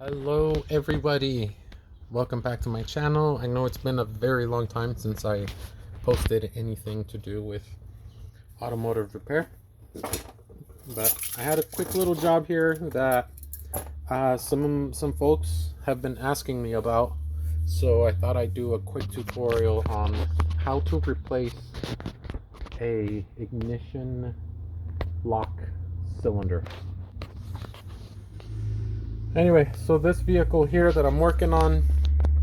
Hello everybody, welcome back to my channel. I know it's been a very long time since I posted anything to do with automotive repair, but I had a quick little job here that some folks have been asking me about, so I thought I'd do a quick tutorial on how to replace a ignition lock cylinder. Anyway, so this vehicle here that I'm working on,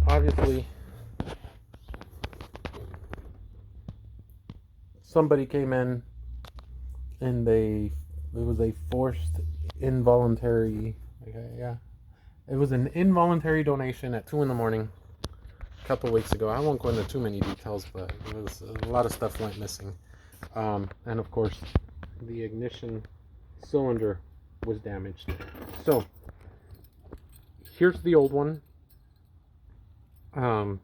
obviously somebody came in and it was a forced involuntary, it was an involuntary donation at 2 in the morning a couple weeks ago. I won't go into too many details, but it was a lot of stuff went missing, and of course the ignition cylinder was damaged. So here's the old one. The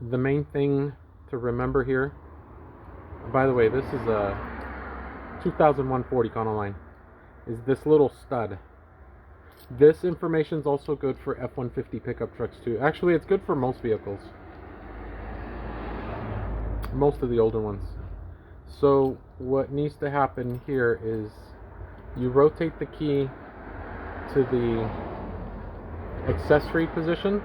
main thing to remember here, by the way, this is a 2001 Ford Econoline, is this little stud. This information is also good for F-150 pickup trucks too. Actually, it's good for most vehicles, most of the older ones. So what needs to happen here is you rotate the key to the accessory position.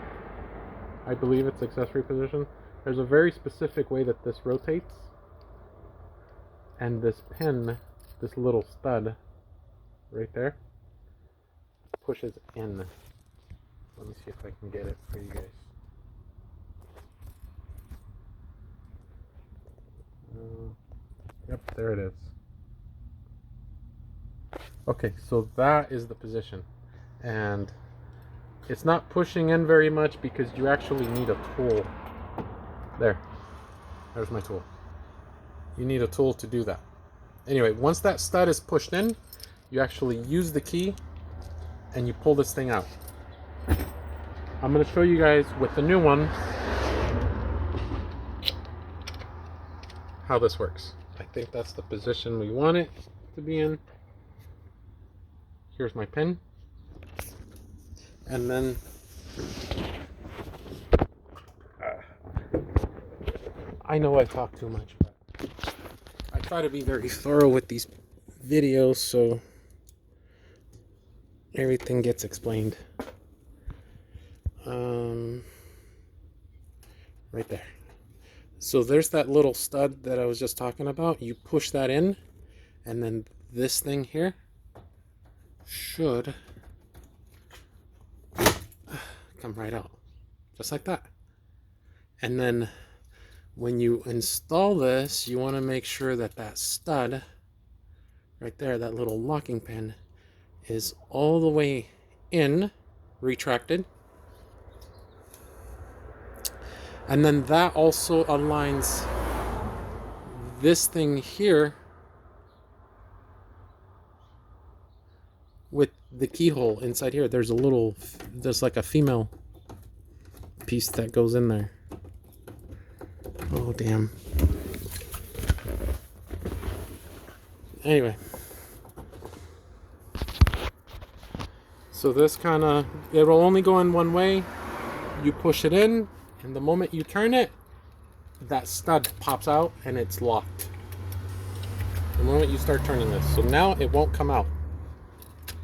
I believe it's accessory position. There's a very specific way that this rotates, and this pin, this little stud right there, pushes in. Let me see if I can get it for you guys. Yep, there it is. Okay, so that is the position, and it's not pushing in very much because you actually need a tool. There's my tool. You need a tool to do that. Anyway, once that stud is pushed in, you actually use the key and you pull this thing out. I'm going to show you guys with the new one how this works. I think that's the position we want it to be in. Here's my pin, and then I know I talk too much, but I try to be very thorough with these videos so everything gets explained. Right there. So there's that little stud that I was just talking about. You push that in, and then this thing here should come right out, just like that. And then when you install this, you want to make sure that that stud right there, that little locking pin, is all the way in, retracted. And then that also aligns this thing here with the keyhole inside here. There's like a female piece that goes in there. Oh damn. Anyway, so this it will only go in one way. You push it in, and the moment you turn it, that stud pops out and it's locked the moment you start turning this. So now it won't come out.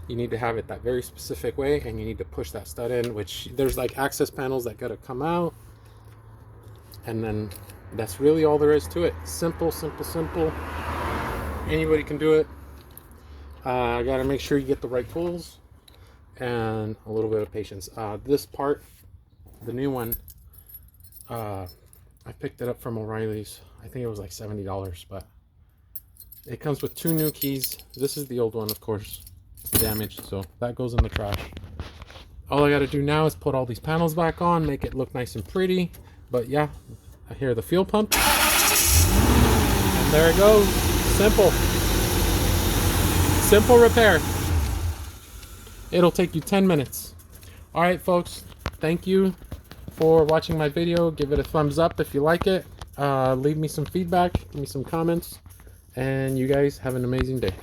You need to have it that very specific way, and you need to push that stud in, which there's like access panels that gotta come out, and then that's really all there is to it. Simple, simple, simple. Anybody can do it. I gotta make sure you get the right tools and a little bit of patience. This part, the new one, I picked it up from O'Reilly's. I think it was like $70, but it comes with 2 new keys. This is the old one, of course. It's damaged, so that goes in the trash. All I got to do now is put all these panels back on, make it look nice and pretty. But yeah, I hear the fuel pump, and there it goes. Simple repair. It'll take you 10 minutes. All right, folks, thank you for watching my video. Give it a thumbs up if you like it. Leave me some feedback, give me some comments, and you guys have an amazing day.